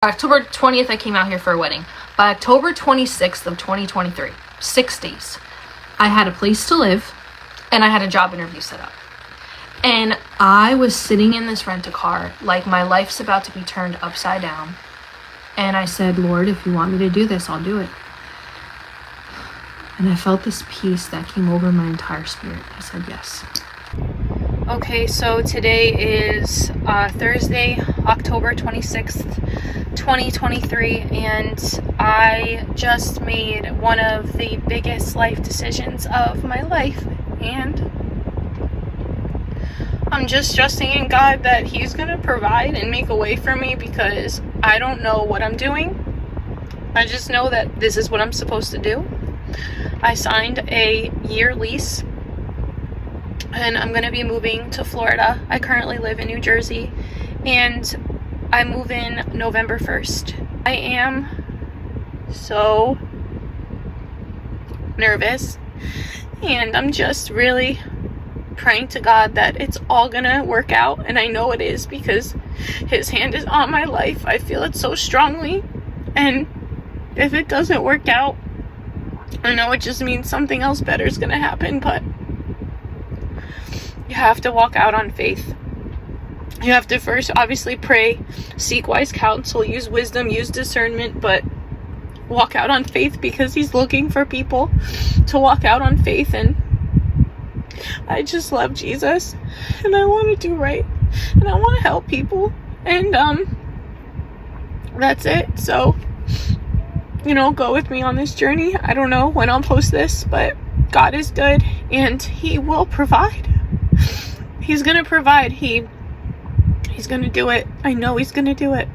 October 20th, I came out here for a wedding. By October 26th of 2023, 6 days, I had a place to live and I had a job interview set up. And I was sitting in this rent-a-car like my life's about to be turned upside down. And I said, Lord, if you want me to do this, I'll do it. And I felt this peace that came over my entire spirit. I said yes. Okay, so today is Thursday, October 26th, 2023, and I just made one of the biggest life decisions of my life, and I'm just trusting in God that He's gonna provide and make a way for me, because I don't know what I'm doing. I just know that this is what I'm supposed to do. I signed a year lease and I'm gonna be moving to Florida. I currently live in New Jersey and I move in November 1st. I am so nervous and I'm just really praying to God that it's all gonna work out, and I know it is because His hand is on my life. I feel it so strongly, and if it doesn't work out, I know it just means something else better is gonna happen, but you have to walk out on faith. You have to first obviously pray, seek wise counsel, use wisdom, use discernment, but walk out on faith, because He's looking for people to walk out on faith. And I just love Jesus and I want to do right and I want to help people, and that's it. So, go with me on this journey. I don't know when I'll post this, but God is good and He will provide. He's gonna provide. He's gonna do it. I know He's gonna do it.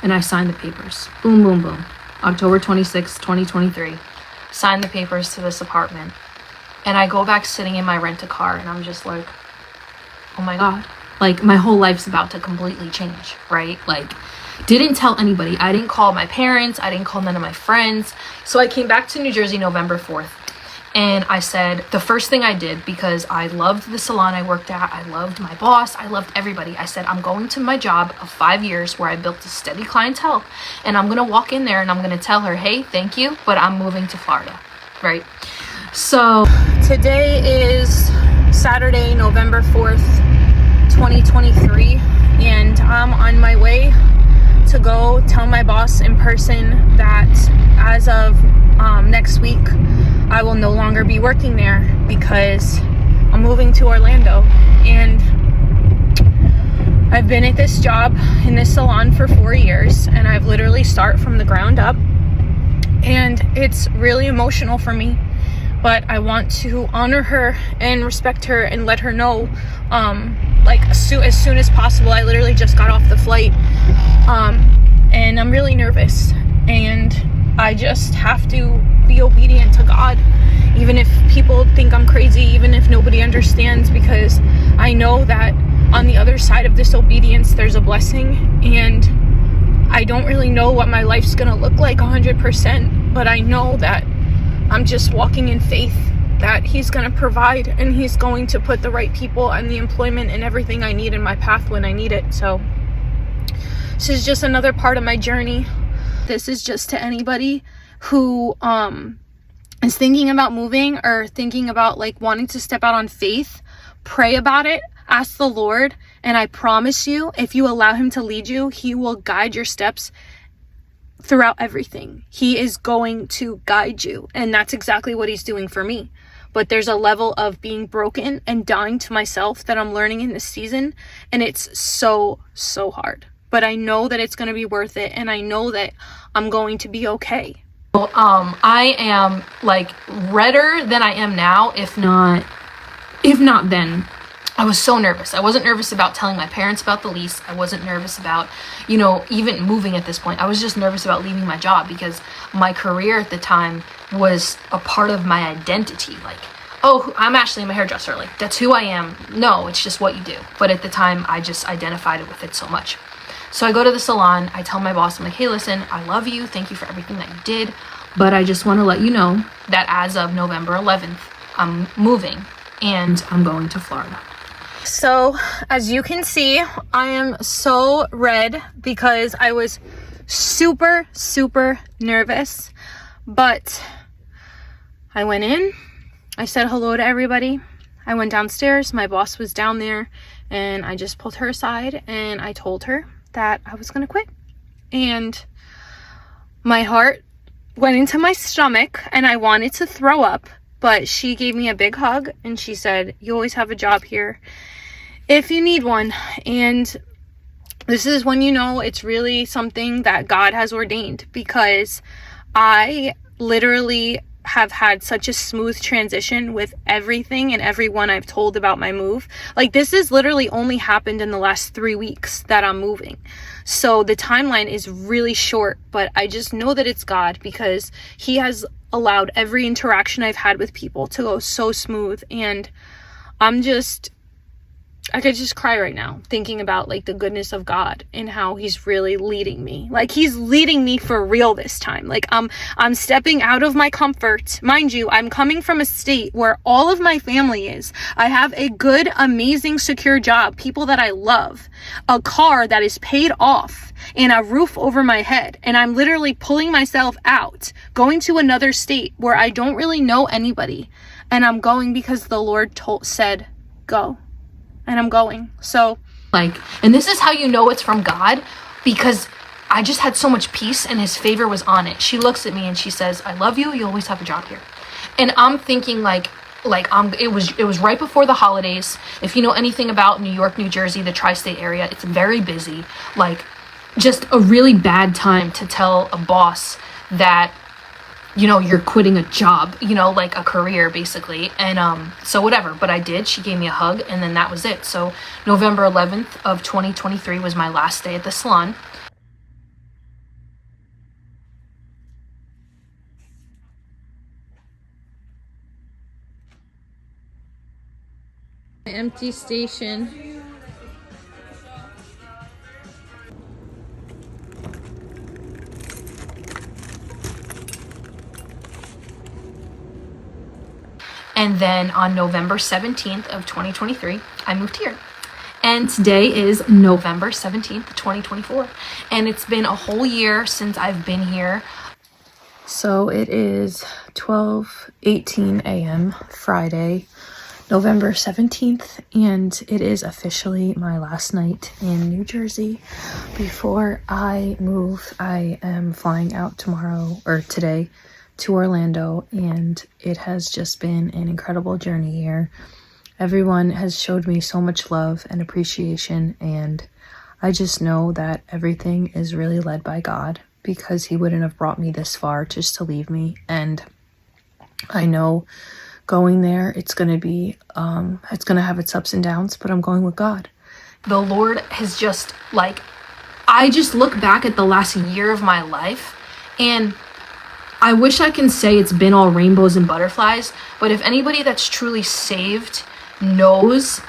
And I signed the papers. Boom, boom, boom. October 26th, 2023. Signed the papers to this apartment. And I go back sitting in my rent-a-car and I'm just like, oh my God. Like, my whole life's about to completely change, right? Like, didn't tell anybody. I didn't call my parents. I didn't call none of my friends. So I came back to New Jersey November 4th. And I said, the first thing I did, because I loved the salon I worked at, I loved my boss, I loved everybody. I said, I'm going to my job of 5 years where I built a steady clientele. And I'm going to walk in there and I'm going to tell her, hey, thank you, but I'm moving to Florida, right? So today is Saturday, November 4th, 2023. And I'm on my way to go tell my boss in person that as of next week, I will no longer be working there because I'm moving to Orlando. And I've been at this job in this salon for 4 years, and I've literally started from the ground up, and it's really emotional for me, but I want to honor her and respect her and let her know as soon as possible. I literally just got off the flight, and I'm really nervous, and I just have to be obedient to God, even if people think I'm crazy, even if nobody understands, because I know that on the other side of this obedience there's a blessing. And I don't really know what my life's gonna look like 100%, but I know that I'm just walking in faith that He's gonna provide, and He's going to put the right people and the employment and everything I need in my path when I need it. So this is just another part of my journey. This is just to anybody who is thinking about moving or thinking about wanting to step out on faith. Pray about it, ask the Lord, and I promise you, if you allow Him to lead you, He will guide your steps throughout everything. He is going to guide you, and that's exactly what He's doing for me. But there's a level of being broken and dying to myself that I'm learning in this season, and it's so hard. But I know that it's going to be worth it, and I know that I'm going to be okay. I am redder than I am now, if not then. I was so nervous. I wasn't nervous about telling my parents about the lease. I wasn't nervous about, even moving at this point. I was just nervous about leaving my job, because my career at the time was a part of my identity. Oh, I'm Ashley, I'm a hairdresser. That's who I am. No, it's just what you do. But at the time, I just identified with it so much. So I go to the salon, I tell my boss, I'm like, hey, listen, I love you. Thank you for everything that you did. But I just want to let you know that as of November 11th, I'm moving and I'm going to Florida. So as you can see, I am so red because I was super nervous, but I went in, I said hello to everybody, I went downstairs, my boss was down there, and I just pulled her aside and I told her that I was gonna quit. And my heart went into my stomach and I wanted to throw up, but she gave me a big hug and she said, you always have a job here if you need one. And this is when you know it's really something that God has ordained, because I literally have had such a smooth transition with everything and everyone I've told about my move. Like, this has literally only happened in the last 3 weeks that I'm moving. So the timeline is really short, but I just know that it's God, because he has allowed every interaction I've had with people to go so smooth. And I could just cry right now thinking about like the goodness of God and how he's really leading me. Like, he's leading me for real this time. Like, I'm stepping out of my comfort. Mind you, I'm coming from a state where all of my family is. I have a good, amazing, secure job, people that I love, a car that is paid off, and a roof over my head. And I'm literally pulling myself out, going to another state where I don't really know anybody. And I'm going because the Lord said, go. And I'm going. So, and this is how you know it's from God, because I just had so much peace and his favor was on it. She looks at me and she says, I love you. You always have a job here. And I'm thinking it was right before the holidays. If you know anything about New York, New Jersey, the tri-state area, it's very busy. Like, just a really bad time to tell a boss that, you know, you're quitting a job, you know, like a career basically. And so whatever, but I did. She gave me a hug and then that was it. So November 11th of 2023 was my last day at the salon. Empty station. And then on November 17th of 2023, I moved here. And today is November 17th, 2024. And it's been a whole year since I've been here. So it is 12:18 a.m. Friday, November 17th, and it is officially my last night in New Jersey before I move. I am flying out today to Orlando, and it has just been an incredible journey here. Everyone has showed me so much love and appreciation, and I just know that everything is really led by God, because he wouldn't have brought me this far just to leave me. And I know going there, it's going to have its ups and downs, but I'm going with God. The Lord has just, I just look back at the last year of my life, and I wish I can say it's been all rainbows and butterflies, but if anybody that's truly saved knows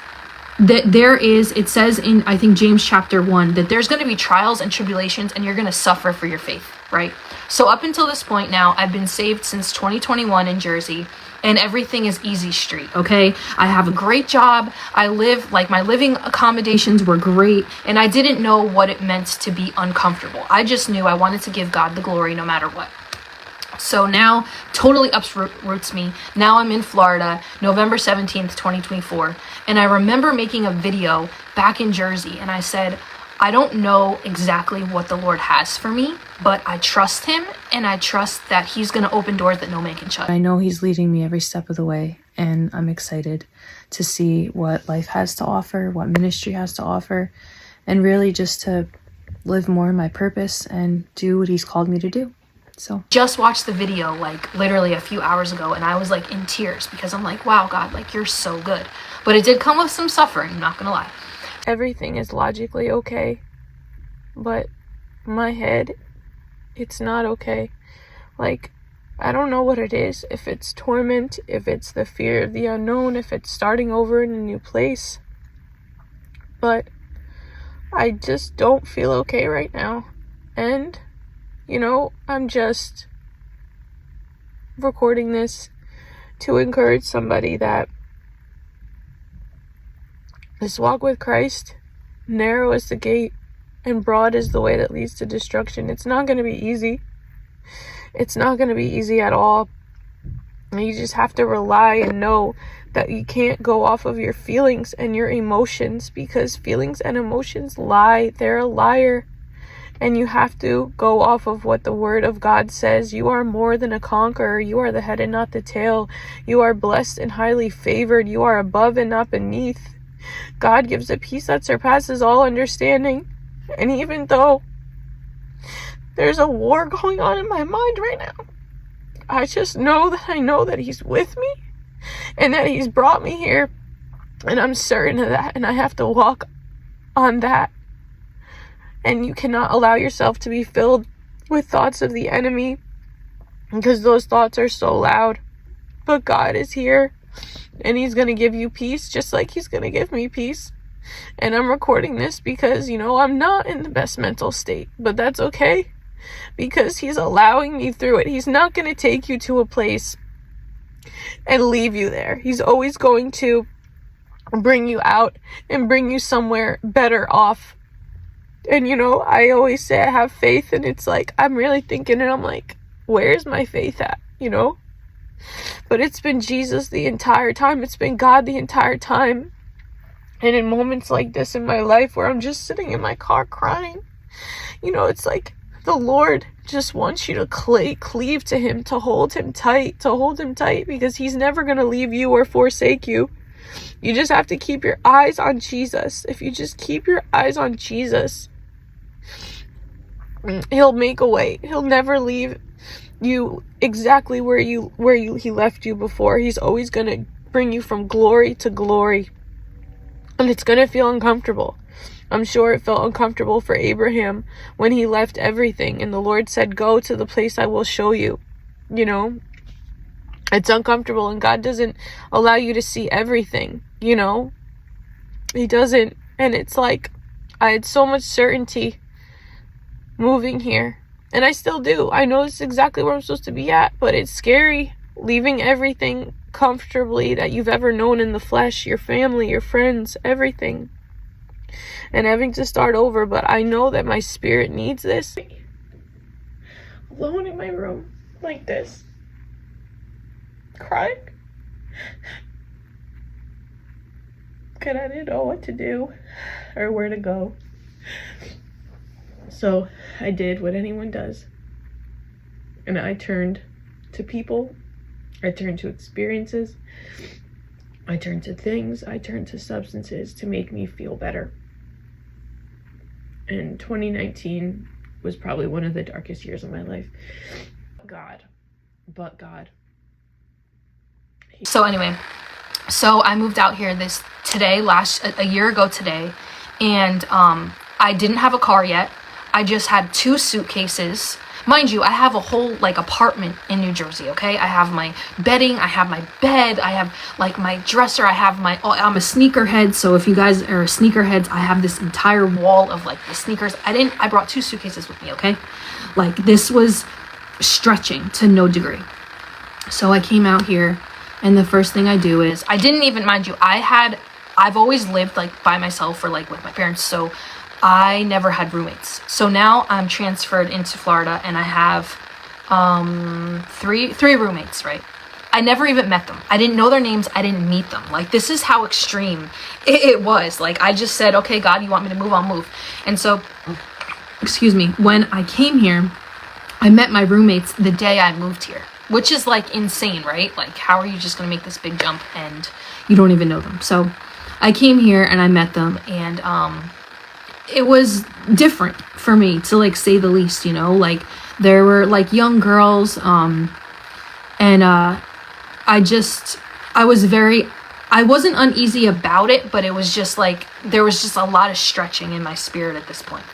that it says in, I think, James chapter 1, that there's going to be trials and tribulations and you're going to suffer for your faith, right? So up until this point now, I've been saved since 2021 in Jersey, and everything is easy street, okay? I have a great job. I live, my living accommodations were great, and I didn't know what it meant to be uncomfortable. I just knew I wanted to give God the glory no matter what. So now, totally uproots me. Now I'm in Florida, November 17th, 2024. And I remember making a video back in Jersey, and I said, I don't know exactly what the Lord has for me, but I trust him, and I trust that he's going to open doors that no man can shut. I know he's leading me every step of the way, and I'm excited to see what life has to offer, what ministry has to offer, and really just to live more in my purpose and do what he's called me to do. So just watched the video literally a few hours ago, and I was in tears, because I'm like, wow, God, you're so good. But it did come with some suffering, I'm not gonna lie. Everything is logically okay, but my head, it's not okay. I don't know what it is, if it's torment, if it's the fear of the unknown, if it's starting over in a new place, but I just don't feel okay right now. And I'm just recording this to encourage somebody that This walk with Christ, narrow is the gate and broad is the way that leads to destruction. It's not going to be easy. It's not going to be easy at all. And you just have to rely and know that you can't go off of your feelings and your emotions, because feelings and emotions lie. They're a liar. And you have to go off of what the word of God says. You are more than a conqueror. You are the head and not the tail. You are blessed and highly favored. You are above and not beneath. God gives a peace that surpasses all understanding. And even though there's a war going on in my mind right now, I just know that I know that he's with me and that he's brought me here. And I'm certain of that. And I have to walk on that. And you cannot allow yourself to be filled with thoughts of the enemy, because those thoughts are so loud. But God is here and he's going to give you peace, just like he's going to give me peace. And I'm recording this because, I'm not in the best mental state, but that's okay, because he's allowing me through it. He's not going to take you to a place and leave you there. He's always going to bring you out and bring you somewhere better off. And, I always say I have faith, and it's like, I'm really thinking, and I'm like, where's my faith at, But it's been Jesus the entire time. It's been God the entire time. And in moments like this in my life where I'm just sitting in my car crying, it's like the Lord just wants you to cleave to him, to hold him tight, because he's never going to leave you or forsake you. You just have to keep your eyes on Jesus. If you just keep your eyes on Jesus, he'll make a way. He'll never leave you exactly where he left you before. He's always going to bring you from glory to glory. And it's going to feel uncomfortable. I'm sure it felt uncomfortable for Abraham when he left everything and the Lord said, go to the place I will show you. It's uncomfortable, and God doesn't allow you to see everything, He doesn't. And it's like, I had so much certainty moving here, and I still do. I know this is exactly where I'm supposed to be at, but it's scary leaving everything comfortably that you've ever known in the flesh, your family, your friends, everything, and having to start over. But I know that my spirit needs this. Alone in my room like this, crying, because I didn't know what to do or where to go. So I did what anyone does, and I turned to people, I turned to experiences, I turned to things, I turned to substances to make me feel better. And 2019 was probably one of the darkest years of my life. But God. So anyway, I moved out here a year ago today, and I didn't have a car yet. I just had 2 suitcases. Mind you, I have a whole apartment in New Jersey, okay? I have my bedding, I have my bed, I have my dresser, I'm a sneakerhead, so if you guys are sneakerheads, I have this entire wall of the sneakers. I brought 2 suitcases with me, okay? This was stretching to no degree. So I came out here, and the first thing I do is, I didn't even, mind you, I've always lived by myself or with my parents, so I never had roommates. So now I'm transferred into Florida, and I have three roommates, right? I never even met them. I didn't know their names. I didn't meet them. This is how extreme it was. I just said, okay, God, you want me to move? I'll move. And so, excuse me, when I came here, I met my roommates the day I moved here, which is insane, right? How are you just gonna make this big jump and you don't even know them? So I came here and I met them, and it was different for me, to say the least, there were young girls, and I wasn't uneasy about it, but it was just there was just a lot of stretching in my spirit at this point.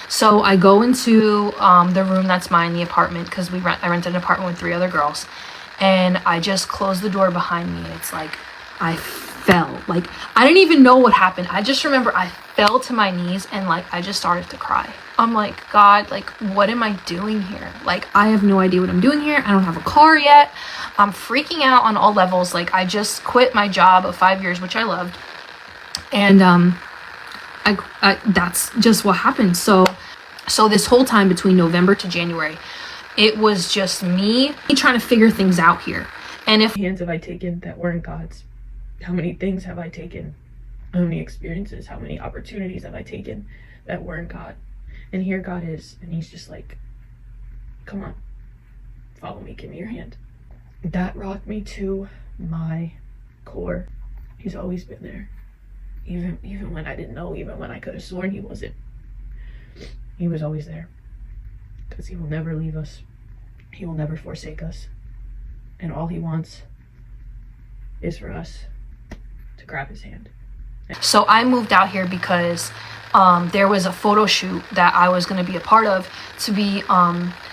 So I go into the room that's mine, the apartment, because I rented an apartment with 3 other girls, and I just closed the door behind me. It's I fell. I didn't even know what happened. I just remember I fell to my knees, and I just started to cry. I'm God, what am I doing here? I have no idea what I'm doing here. I don't have a car yet. I'm freaking out on all levels. I just quit my job of 5 years, which I loved, And I that's just what happened. So this whole time between November to January, it was just me trying to figure things out here. And if hands have I taken that weren't God's? How many things have I taken? How many experiences, how many opportunities have I taken that weren't God? And here God is, and he's just like, come on, follow me, give me your hand. That rocked me to my core. He's always been there. Even when I didn't know, even when I could have sworn he wasn't. He was always there. Because he will never leave us. He will never forsake us. And all he wants is for us to grab his hand. So I moved out here because there was a photo shoot that I was going to be a part of, to be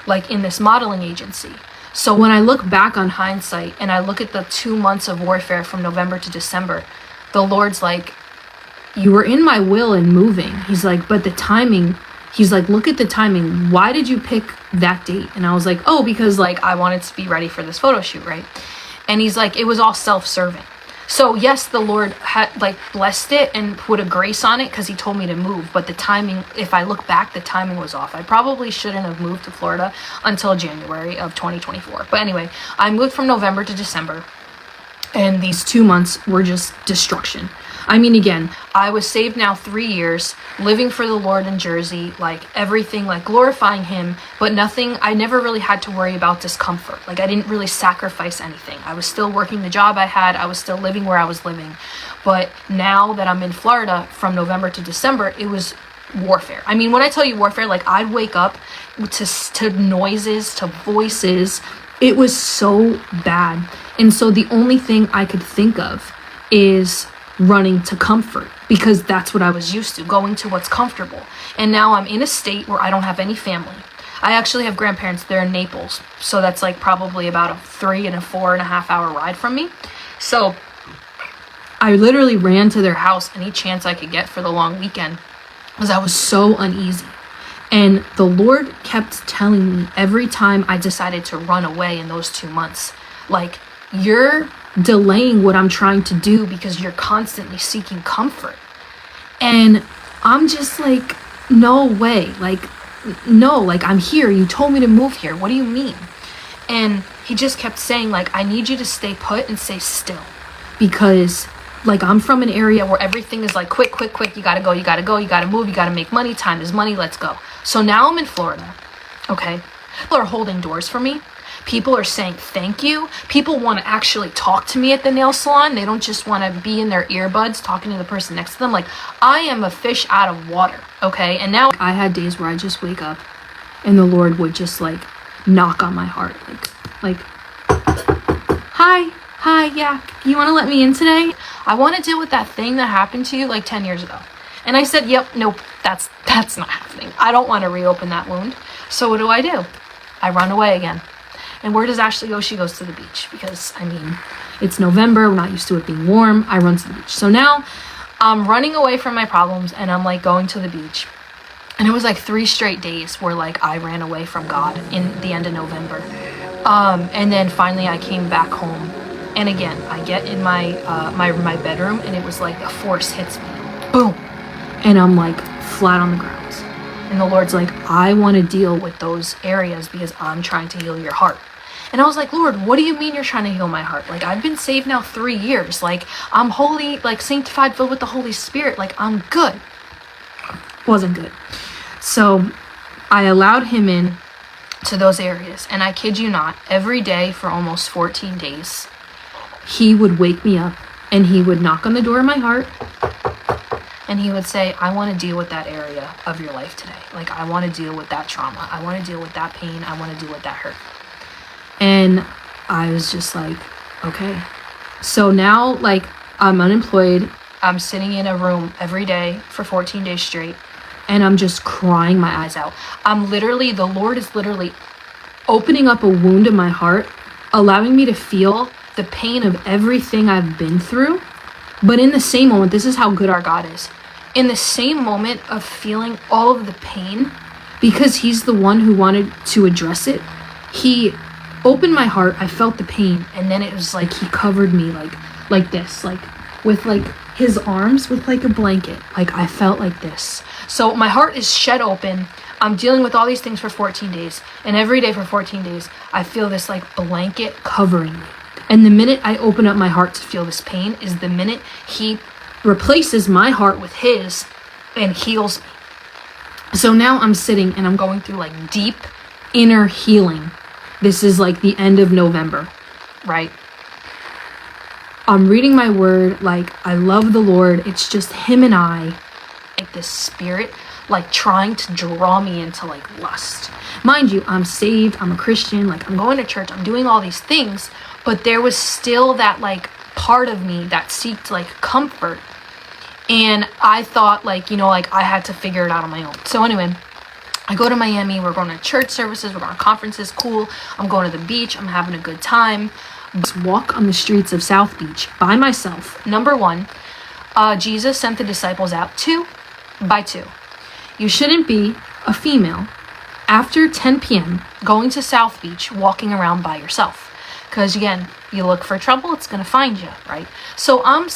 like in this modeling agency. So when I look back on hindsight and I look at the 2 months of warfare from November to December, the Lord's like, you were in my will and moving. He's like, but the timing, he's like, look at the timing. Why did you pick that date? And I was like, oh, because like I wanted to be ready for this photo shoot, right? And he's like, it was all self-serving. So yes, the Lord had like blessed it and put a grace on it because he told me to move. But the timing, if I look back, the timing was off. I probably shouldn't have moved to Florida until January of 2024. But anyway, I moved from November to December. And these 2 months were just destruction. I mean, again, I was saved now 3 years, living for the Lord in Jersey, like everything, like glorifying him, but nothing, I never really had to worry about discomfort. Like I didn't really sacrifice anything. I was still working the job I had. I was still living where I was living. But now that I'm in Florida from November to December, it was warfare. I mean, when I tell you warfare, like I'd wake up to noises, to voices. It was so bad. And so the only thing I could think of is running to comfort, because that's what I was used to, going to what's comfortable. And now I'm in a state where I don't have any family. I actually have grandparents. They're in Naples. So that's like probably about a 3 and a 4.5 hour ride from me. So I literally ran to their house any chance I could get for the long weekend because I was so uneasy. And the Lord kept telling me every time I decided to run away in those 2 months, like, you're delaying what I'm trying to do because you're constantly seeking comfort. And I'm just like, no way. Like, no, like I'm here. You told me to move here. What do you mean? And he just kept saying, like, I need you to stay put and stay still, because like I'm from an area where everything is like quick, quick, quick. You gotta go, you gotta go, you gotta move, you gotta make money. Time is money. Let's go. So now I'm in Florida. Okay. People are holding doors for me. People are saying thank you. People want to actually talk to me at the nail salon. They don't just want to be in their earbuds talking to the person next to them. Like, I am a fish out of water, okay? And now I had days where I just wake up and the Lord would just like knock on my heart. Like, hi, yeah, you want to let me in today? I want to deal with that thing that happened to you like 10 years ago. And I said, yep, nope, that's not happening. I don't want to reopen that wound. So what do? I run away again. And where does Ashley go? She goes to the beach, because, I mean, it's November. We're not used to it being warm. I run to the beach. So now I'm running away from my problems and I'm like going to the beach. And it was like 3 straight days where like I ran away from God in the end of November. And then finally I came back home. And again, I get in my my bedroom and it was like a force hits me. Boom. And I'm like flat on the ground. And the Lord's like, I want to deal with those areas because I'm trying to heal your heart. And I was like, Lord, what do you mean you're trying to heal my heart? Like, I've been saved now 3 years. Like, I'm holy, like sanctified, filled with the Holy Spirit. Like, I'm good. Wasn't good. So I allowed him in to those areas. And I kid you not, every day for almost 14 days, he would wake me up and he would knock on the door of my heart. And he would say, I want to deal with that area of your life today. Like, I want to deal with that trauma. I want to deal with that pain. I want to deal with that hurt. And I was just like, okay. So now, like, I'm unemployed. I'm sitting in a room every day for 14 days straight. And I'm just crying my eyes out. The Lord is literally opening up a wound in my heart, allowing me to feel the pain of everything I've been through. But in the same moment, this is how good our God is. In the same moment of feeling all of the pain, because he's the one who wanted to address it, he opened my heart. I felt the pain. And then it was like he covered me like this, like with like his arms with like a blanket. Like I felt like this. So my heart is shed open. I'm dealing with all these things for 14 days. And every day for 14 days, I feel this like blanket covering me. And the minute I open up my heart to feel this pain is the minute he replaces my heart with his and heals me. So now I'm sitting and I'm going through like deep inner healing. This is like the end of November, right? I'm reading my word, like I love the Lord. It's just him and I, like this spirit, like trying to draw me into like lust. Mind you, I'm saved, I'm a Christian, like I'm going to church, I'm doing all these things, but there was still that like part of me that seeked like comfort. And I thought like, you know, like I had to figure it out on my own. So anyway, I go to Miami, we're going to church services, we're going to conferences, cool. I'm going to the beach, I'm having a good time. Just walk on the streets of South Beach by myself. Number one, Jesus sent the disciples out 2 by 2. You shouldn't be a female after 10 p.m. going to South Beach, walking around by yourself. Because again, you look for trouble, it's going to find you, right? So I'm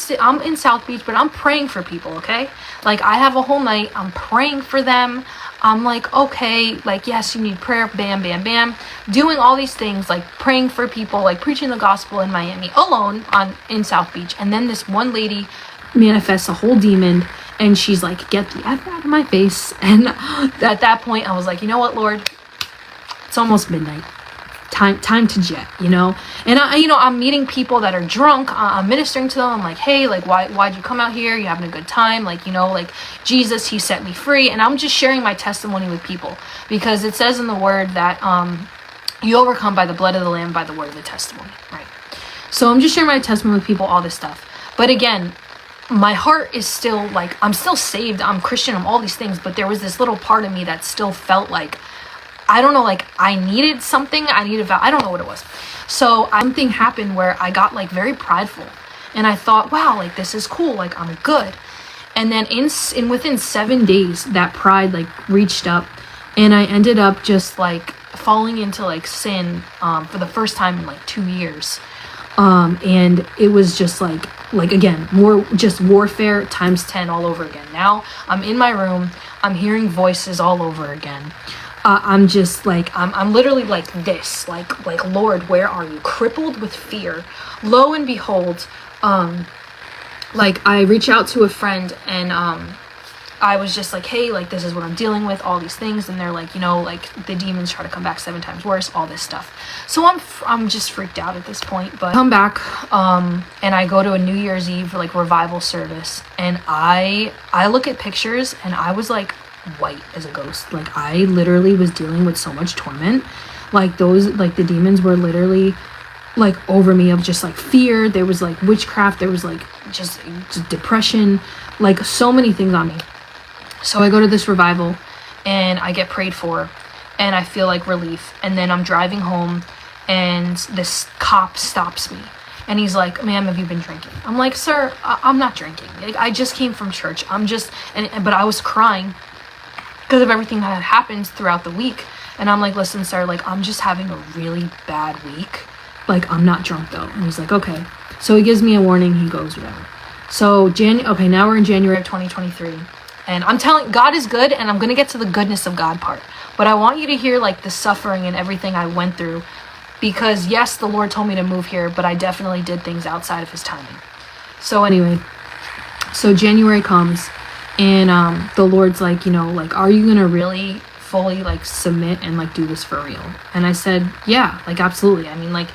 in South Beach, but I'm praying for people, okay? Like I have a whole night, I'm praying for them. I'm like, okay, like, yes, you need prayer, bam, bam, bam. Doing all these things, like praying for people, like preaching the gospel in Miami alone in South Beach. And then this one lady manifests a whole demon and she's like, get the F out of my face. And at that point, I was like, you know what, Lord? It's almost midnight. Time to jet, you know? And I'm meeting people that are drunk. I'm ministering to them. I'm like, hey, like, why'd you come out here? You having a good time? Like, you know, like Jesus, he set me free. And I'm just sharing my testimony with people because it says in the word that you overcome by the blood of the Lamb, by the word of the testimony, right? So I'm just sharing my testimony with people, all this stuff. But again, my heart is still like, I'm still saved. I'm Christian. I'm all these things. But there was this little part of me that still felt like, I don't know, like I needed something. I don't know what it was. So something happened where I got like very prideful and I thought, wow, like this is cool. Like I'm good. And then within 7 days, that pride like reached up and I ended up just like falling into like sin for the first time in like 2 years. And it was just like again, more just warfare times 10 all over again. Now I'm in my room. I'm hearing voices all over again. I'm just like, I'm literally like this, like, Lord, where are you? Crippled with fear. Lo and behold, like I reach out to a friend and, I was just like, hey, like, this is what I'm dealing with, all these things. And they're like, you know, like the demons try to come back 7 times worse, all this stuff. So I'm just freaked out at this point, but come back, and I go to a New Year's Eve, like revival service. And I look at pictures and I was like, white as a ghost. Like I literally was dealing with so much torment. Like the demons were literally like over me of just like fear. There was like witchcraft. There was like just depression, like so many things on me. So I go to this revival and I get prayed for and I feel like relief. And then I'm driving home and this cop stops me and he's like, ma'am, have you been drinking? I'm like, sir, I'm not drinking. Like, I just came from church. But I was crying because of everything that had happened throughout the week. And I'm like, listen, sir, like, I'm just having a really bad week. Like, I'm not drunk, though. And he's like, okay. So he gives me a warning. He goes, whatever. So, okay, now we're in January of 2023. And I'm telling, God is good, and I'm going to get to the goodness of God part. But I want you to hear, like, the suffering and everything I went through. Because, yes, the Lord told me to move here, but I definitely did things outside of his timing. So, anyway. So, January comes. And the Lord's like, you know, like, are you gonna really fully like submit and like do this for real? And I said, yeah, like absolutely. I mean, like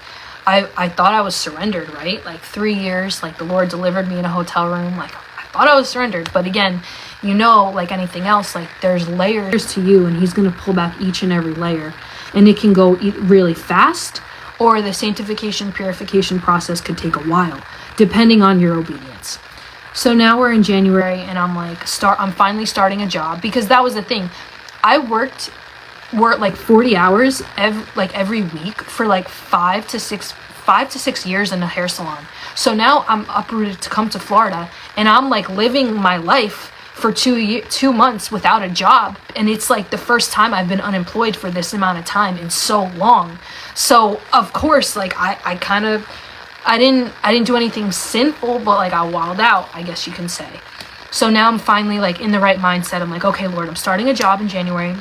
I thought I was surrendered, right? Like 3 years, like the Lord delivered me in a hotel room. Like I thought I was surrendered. But again, you know, like anything else, like there's layers to you and he's gonna pull back each and every layer. And it can go really fast or the sanctification, purification process could take a while, depending on your obedience. So now we're in January and I'm like, I'm finally starting a job because that was the thing. I worked like 40 hours every week for like 5 to 6 years in a hair salon. So now I'm uprooted to come to Florida and I'm like living my life for 2 months without a job. And it's like the first time I've been unemployed for this amount of time in so long. So of course, like I kind of I didn't do anything sinful, but like I wilded out, I guess you can say. So now I'm finally like in the right mindset. I'm like, okay, Lord, I'm starting a job in January.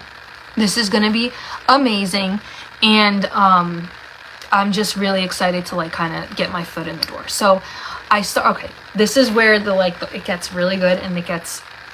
This is gonna be amazing, and I'm just really excited to like kind of get my foot in the door. So okay, this is where it gets really good, and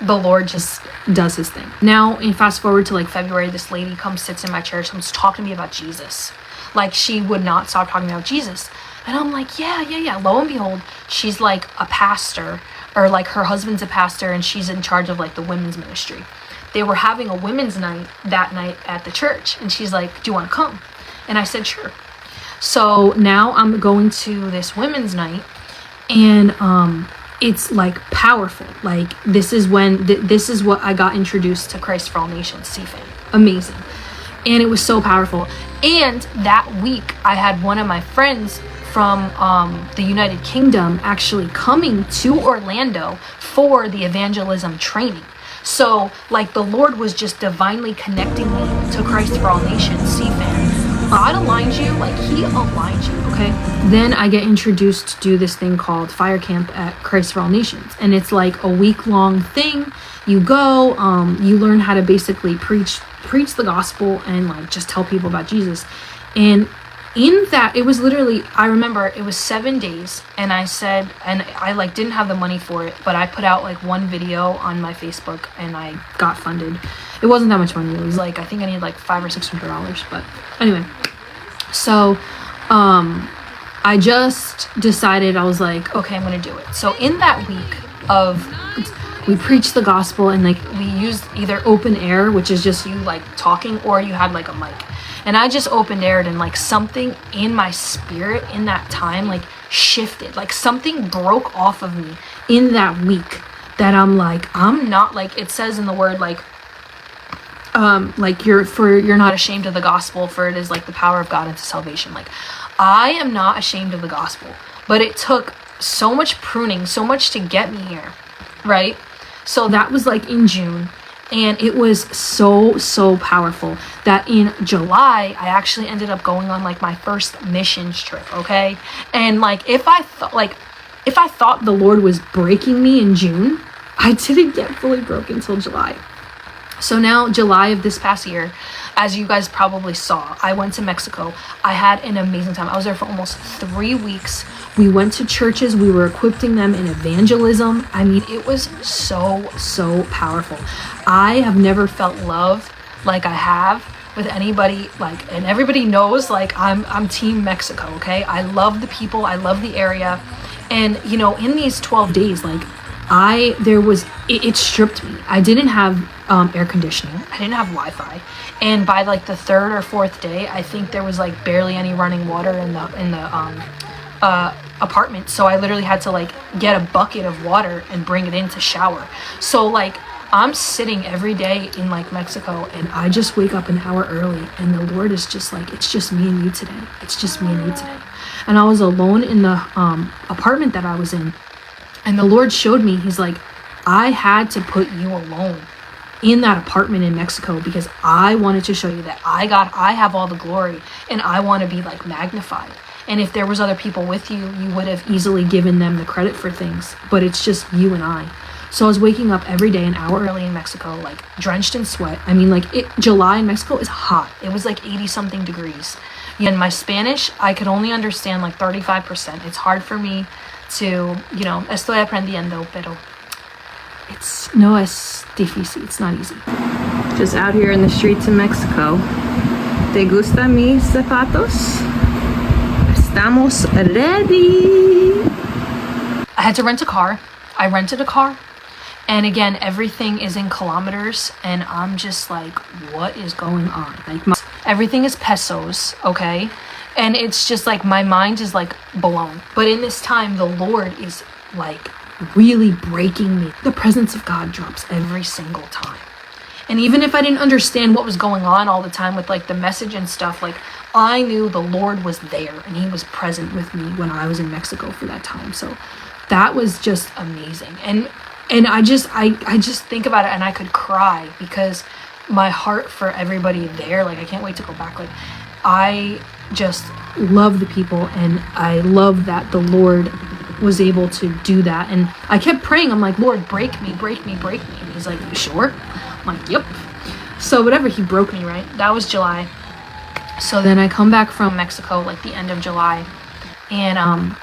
the Lord just does his thing. Now, and fast forward to like February, this lady comes, sits in my chair, comes talking to me about Jesus. Like, she would not stop talking about Jesus. And I'm like, yeah. Lo and behold, she's like a pastor, or like her husband's a pastor, and she's in charge of like the women's ministry. They were having a women's night that night at the church, and she's like, do you want to come? And I said, sure. So now I'm going to this women's night, and it's like powerful. Like, this is when this is what I got introduced to Christ for All Nations, CFAN. Amazing. And it was so powerful. And that week I had one of my friends from the United Kingdom actually coming to Orlando for the evangelism training. So like the Lord was just divinely connecting me to Christ for All Nations, CFAN. God aligns you, like he aligns you, okay? Then I get introduced to do this thing called Fire Camp at Christ for All Nations. And it's like a week-long thing. You go, you learn how to basically preach the gospel and like just tell people about Jesus. And in that, it was literally, I remember it was 7 days, and I said, and I like didn't have the money for it, but I put out like one video on my Facebook, and I got funded. It wasn't that much money. It was like, I think I needed like $500 or $600, but anyway. So I just decided, I was like, okay, I'm gonna do it. So in that week we preached the gospel, and like we used either open air, which is just you like talking, or you had like a mic. And I just opened aired, and like something in my spirit in that time like shifted, like something broke off of me in that week, that I'm like, I'm not, like it says in the word, like you're not ashamed of the gospel, for it is like the power of God into salvation. Like, I am not ashamed of the gospel, but it took so much pruning, so much to get me here, right? So that was like in June. And it was so powerful that in July, I actually ended up going on like my first missions trip, okay? And like, if I thought the Lord was breaking me in June, I didn't get fully broken until July. So now, July of this past year, as you guys probably saw, I went to Mexico. I had an amazing time. I was there for almost 3 weeks. We went to churches. We were equipping them in evangelism. I mean, it was so powerful. I have never felt love like I have with anybody, like, and everybody knows, like, I'm Team Mexico, okay? I love the people. I love the area. And, you know, in these 12 days, like, it stripped me. I didn't have air conditioning. I didn't have Wi-Fi. And by like the 3rd or 4th day, I think there was like barely any running water in the apartment. So I literally had to like get a bucket of water and bring it in to shower. So like, I'm sitting every day in like Mexico, and I just wake up an hour early, and the Lord is just like, it's just me and you today. It's just me and you today. And I was alone in the apartment that I was in. And the Lord showed me, he's like, I had to put you alone in that apartment in Mexico because I wanted to show you that I have all the glory, and I want to be like magnified. And if there was other people with you, you would have easily given them the credit for things, but it's just you and I. So I was waking up every day an hour early in Mexico, like drenched in sweat. I mean, like July in Mexico is hot. It was like 80 something degrees. And my Spanish, I could only understand like 35%. It's hard for me to, you know, estoy aprendiendo, pero no es difícil, it's not easy. Just out here in the streets of Mexico. ¿Te gustan mis zapatos? Estamos ready. I had to rent a car. I rented a car. And again, everything is in kilometers, and I'm just like, what is going on? Like, everything is pesos, okay? And it's just like, my mind is like blown. But in this time, the Lord is like really breaking me. The presence of God drops every single time. And even if I didn't understand what was going on all the time with like the message and stuff, like I knew the Lord was there, and he was present with me when I was in Mexico for that time. So that was just amazing. And I just think about it, and I could cry, because my heart for everybody there. Like, I can't wait to go back. Like, I just love the people, and I love that the Lord was able to do that. And I kept praying. I'm like, Lord, break me, break me, break me. And he's like, you sure? I'm like, yep. So whatever, he broke me, right? That was July. So then I come back from Mexico like the end of July, and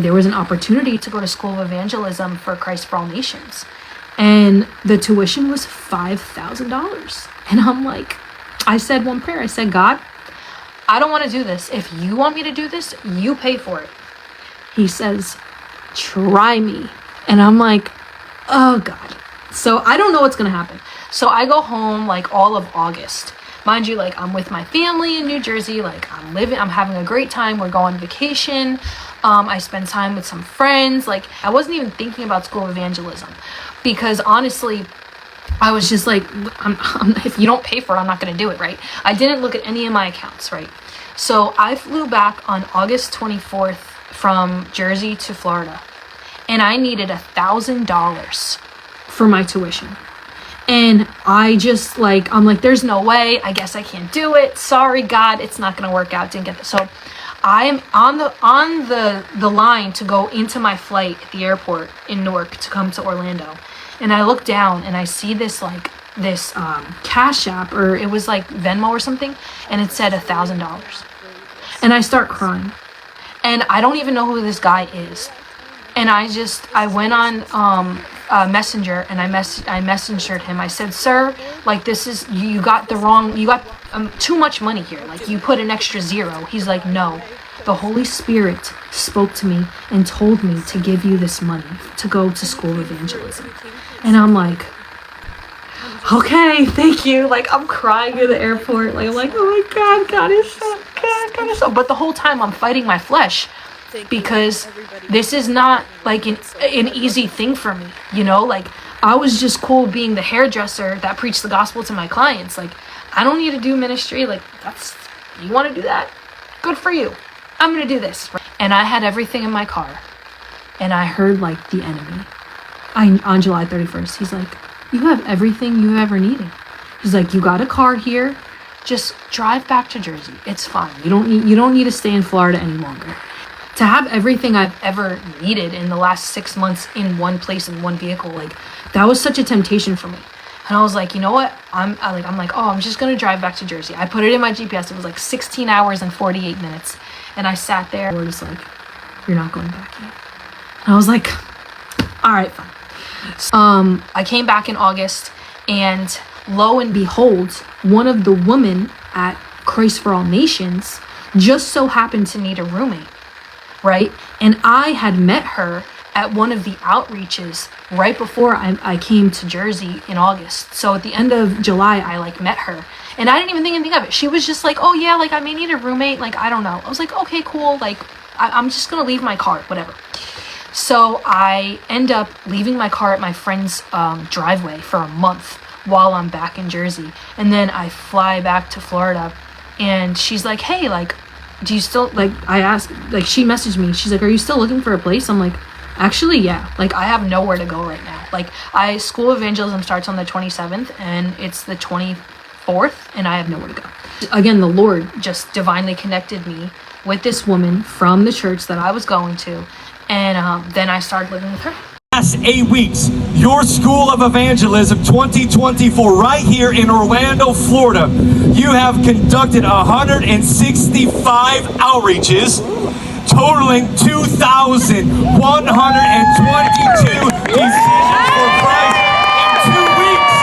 there was an opportunity to go to School of Evangelism for Christ for All Nations, and the tuition was $5,000. And I'm like, I said one prayer. I said, God, I don't want to do this. If you want me to do this, you pay for it. He says, try me. And I'm like, oh God. So I don't know what's gonna happen. So I go home like all of August. Mind you, like, I'm with my family in New Jersey. Like, I'm having a great time. We're going on vacation. I spend time with some friends. Like, I wasn't even thinking about School of Evangelism, because honestly, I was just like, if you don't pay for it, I'm not going to do it, right? I didn't look at any of my accounts, right? So I flew back on August 24th from Jersey to Florida, and I needed $1,000 for my tuition. And I just like, I'm like, there's no way. I guess I can't do it. Sorry, God, it's not going to work out. Didn't get this. So I am on the line to go into my flight at the airport in Newark to come to Orlando. And I look down and I see this Cash App, or it was like Venmo or something, and it said $1,000. And I start crying. And I don't even know who this guy is. And I went on Messenger, and I messaged him. I said, sir, like, this is, you got too much money here. Like, you put an extra zero. He's like, no, the Holy Spirit spoke to me and told me to give you this money to go to School of Evangelism. And I'm like, okay, thank you. Like, I'm crying at the airport. Like, I'm like, oh my God, God is so good. God is so, but the whole time I'm fighting my flesh, because this is not like an easy thing for me, you know? Like, I was just cool being the hairdresser that preached the gospel to my clients. Like, I don't need to do ministry. Like, you want to do that? Good for you. I'm going to do this. And I had everything in my car, and I heard like the enemy. On July 31st, he's like, you have everything you ever needed. He's like, you got a car here. Just drive back to Jersey. It's fine. You don't need to stay in Florida any longer. To have everything I've ever needed in the last 6 months in one place, in one vehicle, like, that was such a temptation for me. And I was like, you know what? I'm like, oh, I'm just gonna drive back to Jersey. I put it in my GPS. It was like 16 hours and 48 minutes. And I sat there. The Lord is like, you're not going back yet. And I was like, all right, fine. So, I came back in August, and lo and behold, one of the women at Christ for All Nations just so happened to need a roommate. Right? And I had met her at one of the outreaches right before I came to Jersey in August. So at the end of July, I like met her, and I didn't even think anything of it. She was just like, oh yeah, like, I may need a roommate. Like, I don't know. I was like, okay, cool. Like, I'm just going to leave my car, whatever. So I end up leaving my car at my friend's driveway for a month while I'm back in Jersey. And then I fly back to Florida, and she's like, hey, like, do you still, like, I asked, like, she messaged me, she's like, are you still looking for a place? I'm like, actually, yeah, like, I have nowhere to go right now. Like, School of Evangelism starts on the 27th, and it's the 24th, and I have nowhere to go. Again, the Lord just divinely connected me with this woman from the church that I was going to, and then I started living with her. Last 8 weeks, your School of Evangelism 2024 right here in Orlando, Florida. You have conducted 165 outreaches, totaling 2,122 decisions for Christ in 2 weeks.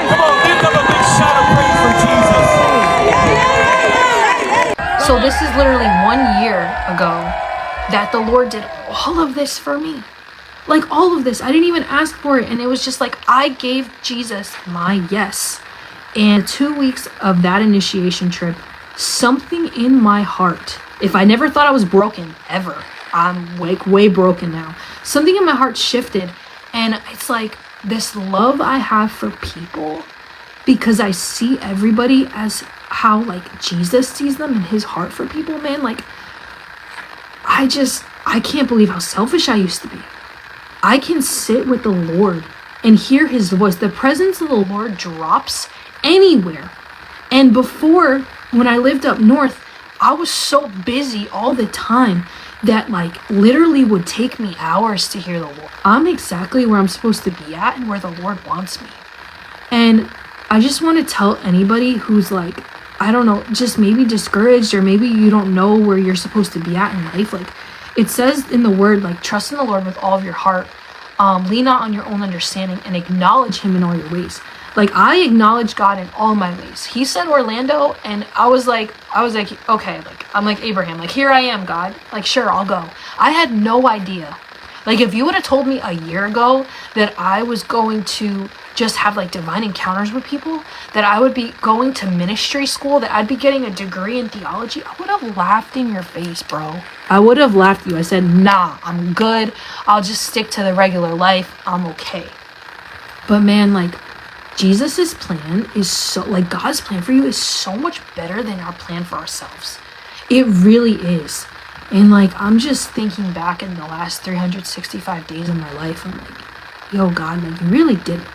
Come on, lift up a big shout of praise for Jesus. So this is literally 1 year ago that the Lord did all of this for me. Like, all of this. I didn't even ask for it. And it was just like, I gave Jesus my yes. And 2 weeks of that initiation trip, something in my heart, if I never thought I was broken, ever, I'm like way broken now. Something in my heart shifted. And it's like this love I have for people, because I see everybody as how like Jesus sees them and his heart for people, man. Like, I can't believe how selfish I used to be. I can sit with the Lord and hear his voice. The presence of the Lord drops, anywhere. And before, when I lived up north, I was so busy all the time that like literally would take me hours to hear the Lord. I'm exactly where I'm supposed to be at and where the Lord wants me. And I just want to tell anybody who's like, I don't know, just maybe discouraged, or maybe you don't know where you're supposed to be at in life. Like it says in the word, like trust in the Lord with all of your heart. Lean not on your own understanding, and acknowledge him in all your ways. Like I acknowledge God in all my ways. He said Orlando, and I was like, okay, like I'm like Abraham, like here I am, God. Like sure, I'll go. I had no idea. Like if you would have told me a year ago that I was going to just have like divine encounters with people, that I would be going to ministry school, that I'd be getting a degree in theology, I would have laughed in your face, bro. I would have laughed at you. I said, nah, I'm good. I'll just stick to the regular life. I'm okay. But man, like Jesus's plan is so, like God's plan for you is so much better than our plan for ourselves. It really is. And like, I'm just thinking back in the last 365 days of my life. I'm like, yo, God, like you really did it.